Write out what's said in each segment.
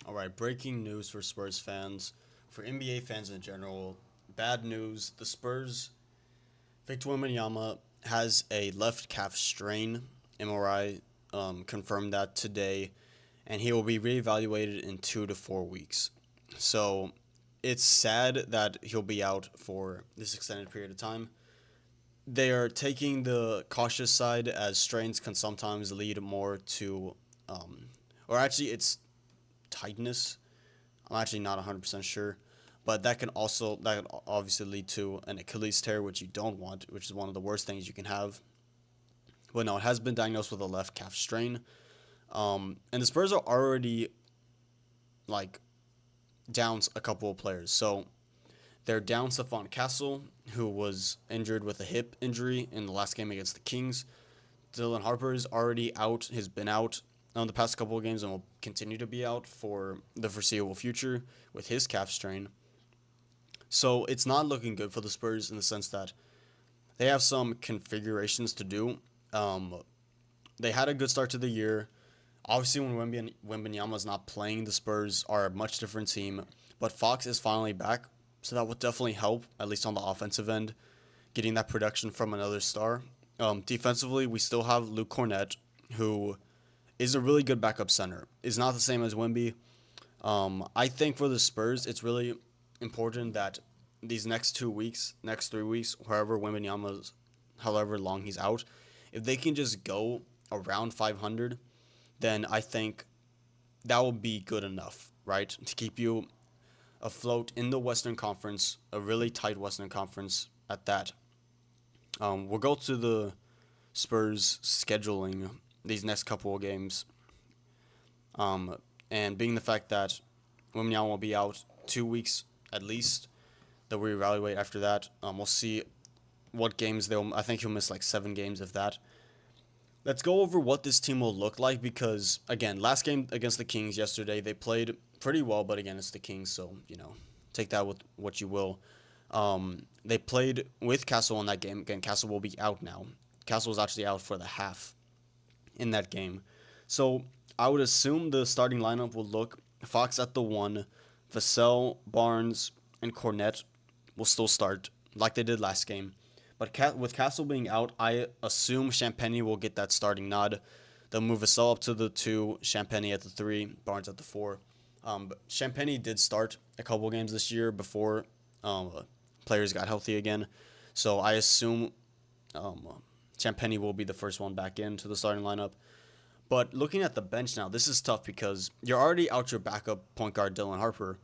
All right, breaking news for Spurs fans, for NBA fans in general. Bad news: the Spurs, Victor Wembanyama has a left calf strain. MRI confirmed that today, and he will be reevaluated in 2 to 4 weeks. So it's sad that he'll be out for this extended period of time. They are taking the cautious side as strains can sometimes lead more to, or actually, it's tightness. I'm actually not 100% sure, but that can obviously lead to an Achilles tear, which you don't want, which is one of the worst things you can have. But no, it has been diagnosed with a left calf strain. And the Spurs are already like down a couple of players. So they're down Stephon Castle, who was injured with a hip injury in the last game against the Kings. Dylan Harper is already out, has been out on the past couple of games and will continue to be out for the foreseeable future with his calf strain. So it's not looking good for the Spurs in the sense that they have some configurations to do. Um, they had a good start to the year. Obviously, when Wembanyama is not playing, the Spurs are a much different team. But Fox is finally back, so that will definitely help, at least on the offensive end, getting that production from another star. Defensively, we still have Luke Cornett, who is a really good backup center. Is not the same as Wemby. I think for the Spurs, it's really important that these next 2 weeks, next 3 weeks, wherever Wembanyama's, however long he's out, if they can just go around 500, then I think that will be good enough, right, to keep you afloat in the Western Conference, a really tight Western Conference at that. We'll go to the Spurs scheduling these next couple of games, and being the fact that Wembanyama will be out 2 weeks at least, that we evaluate after that. We'll see what games they'll. I think he'll miss like 7 games if that. Let's go over what this team will look like because again, last game against the Kings yesterday, they played pretty well, but again, it's the Kings, so take that with what you will. They played with Castle in that game. Again, Castle will be out now. Castle was actually out for the half in that game. So I would assume the starting lineup will look Fox at the 1, Vassell, Barnes, and Cornett will still start like they did last game. But with Castle being out, I assume Champagny will get that starting nod. They'll move Vassell up to the 2, Champagny at the 3, Barnes at the 4. But Champagny did start a couple games this year before players got healthy again. So I assume Champagny will be the first one back into the starting lineup. But looking at the bench now, this is tough because you're already out your backup point guard, Dylan Harper.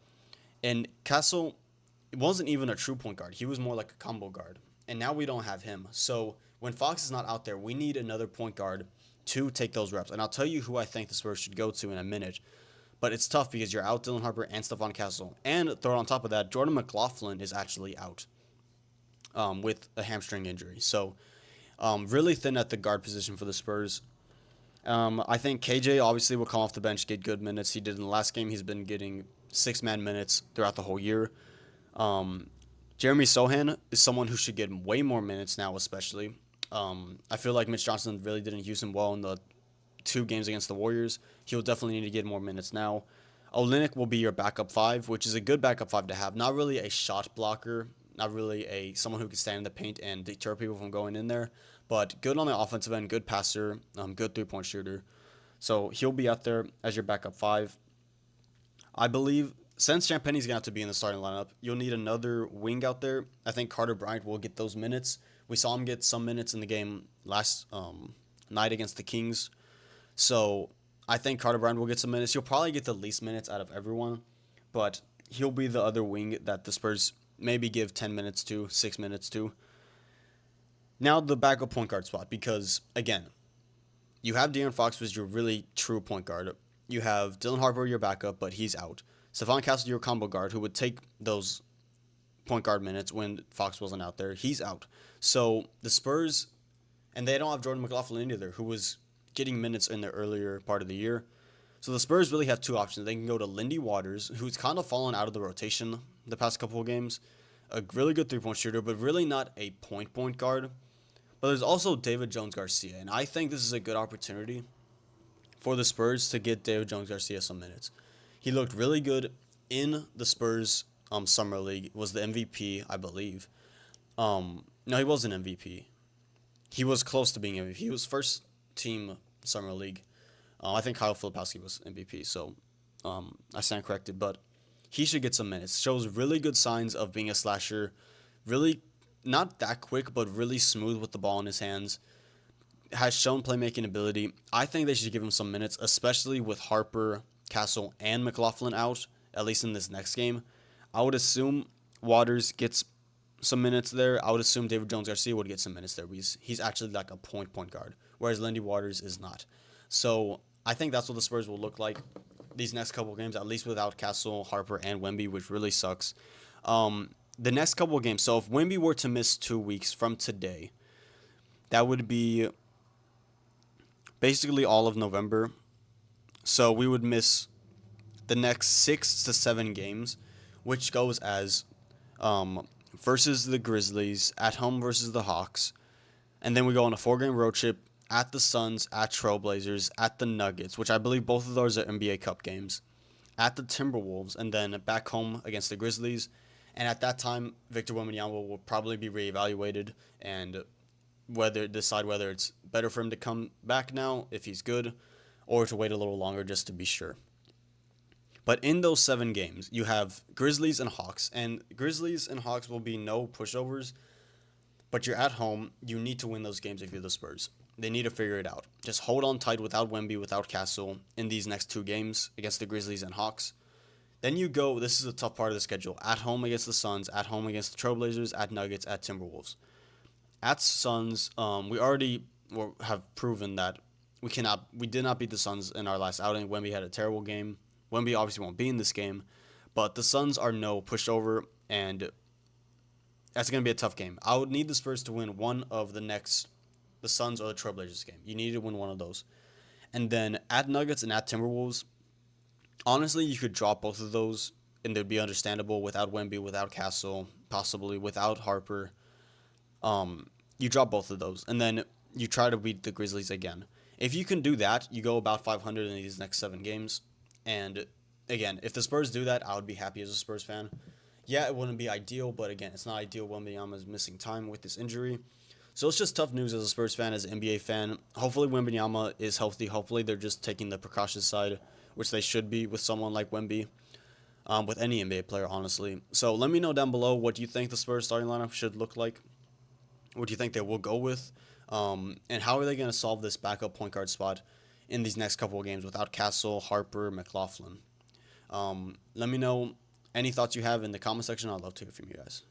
And Castle wasn't even a true point guard. He was more like a combo guard. And now we don't have him. So when Fox is not out there, we need another point guard to take those reps. And I'll tell you who I think the Spurs should go to in a minute. But it's tough because you're out Dylan Harper and Stephon Castle. And throw on top of that, Jordan McLaughlin is actually out with a hamstring injury. So really thin at the guard position for the Spurs. I think KJ obviously will come off the bench, get good minutes. He did in the last game. He's been getting 6-man minutes throughout the whole year. Jeremy Sohan is someone who should get way more minutes now, especially. I feel like Mitch Johnson really didn't use him well in the 2 games against the Warriors. He'll definitely need to get more minutes now. Olynyk will be your backup 5, which is a good backup 5 to have. Not really a shot blocker, not really a someone who can stand in the paint and deter people from going in there, but good on the offensive end, good passer, good 3-point shooter. So he'll be out there as your backup 5. I believe since Champagny's going to have to be in the starting lineup, you'll need another wing out there. I think Carter Bryant will get those minutes. We saw him get some minutes in the game last night against the Kings. So I think Carter Bryant will get some minutes. He'll probably get the least minutes out of everyone, but he'll be the other wing that the Spurs maybe give 10 minutes to, 6 minutes to. Now the backup point guard spot, because again, you have De'Aaron Fox, who's your really true point guard. You have Dylan Harper, your backup, but he's out. Stephon Castle, your combo guard, who would take those point guard minutes when Fox wasn't out there. He's out. So the Spurs, and they don't have Jordan McLaughlin either, who was getting minutes in the earlier part of the year. So the Spurs really have 2 options. They can go to Lindy Waters, who's kind of fallen out of the rotation the past couple of games. A really good 3-point shooter, but really not a point guard. But there's also David Jones-Garcia, and I think this is a good opportunity for the Spurs to get David Jones-Garcia some minutes. He looked really good in the Spurs summer league. Was the MVP, I believe. No, he wasn't MVP. He was close to being MVP. He was first team summer league. I think Kyle Filipowski was MVP, so I stand corrected. But he should get some minutes. Shows really good signs of being a slasher. Really not that quick, but really smooth with the ball in his hands. Has shown playmaking ability. I think they should give him some minutes, especially with Harper, Castle, and McLaughlin out, at least in this next game. I would assume Waters gets some minutes there. I would assume David Jones Garcia would get some minutes there. He's actually like a point guard, whereas Lindy Waters is not. So I think that's what the Spurs will look like these next couple of games, at least without Castle, Harper, and Wemby, which really sucks. The next couple of games. So if Wemby were to miss 2 weeks from today, that would be basically all of November. So we would miss the next 6 to 7 games, which goes as versus the Grizzlies, at home versus the Hawks, and then we go on a 4 game road trip at the Suns, at Trailblazers, at the Nuggets, which I believe both of those are NBA Cup games, at the Timberwolves, and then back home against the Grizzlies. And at that time, Victor Wembanyama will probably be reevaluated and decide whether it's better for him to come back now if he's good, or to wait a little longer just to be sure. But in those 7 games, you have Grizzlies and Hawks, and Grizzlies and Hawks will be no pushovers. But you're at home. You need to win those games if you're the Spurs. They need to figure it out. Just hold on tight without Wemby, without Castle in these next 2 games against the Grizzlies and Hawks. Then you go. This is a tough part of the schedule. At home against the Suns, at home against the Trailblazers, at Nuggets, at Timberwolves. At Suns, we already have proven that we did not beat the Suns in our last outing. Wemby had a terrible game. Wemby obviously won't be in this game, but the Suns are no pushover, and that's going to be a tough game. I would need the Spurs to win one of the Suns or the Trailblazers game. You need to win one of those. And then at Nuggets and at Timberwolves, honestly, you could drop both of those, and they'd be understandable without Wemby, without Castle, possibly without Harper. You drop both of those, and then you try to beat the Grizzlies again. If you can do that, you go about 500 in these next 7 games. And again, if the Spurs do that, I would be happy as a Spurs fan. Yeah, it wouldn't be ideal, but again, it's not ideal. Wembanyama is missing time with this injury. So it's just tough news as a Spurs fan, as an NBA fan. Hopefully Wembanyama is healthy. Hopefully they're just taking the precautious side, which they should be with someone like Wemby, with any NBA player, honestly. So let me know down below what you think the Spurs starting lineup should look like. What do you think they will go with? And how are they going to solve this backup point guard spot in these next couple of games without Castle, Harper, McLaughlin? Let me know any thoughts you have in the comment section. I'd love to hear from you guys.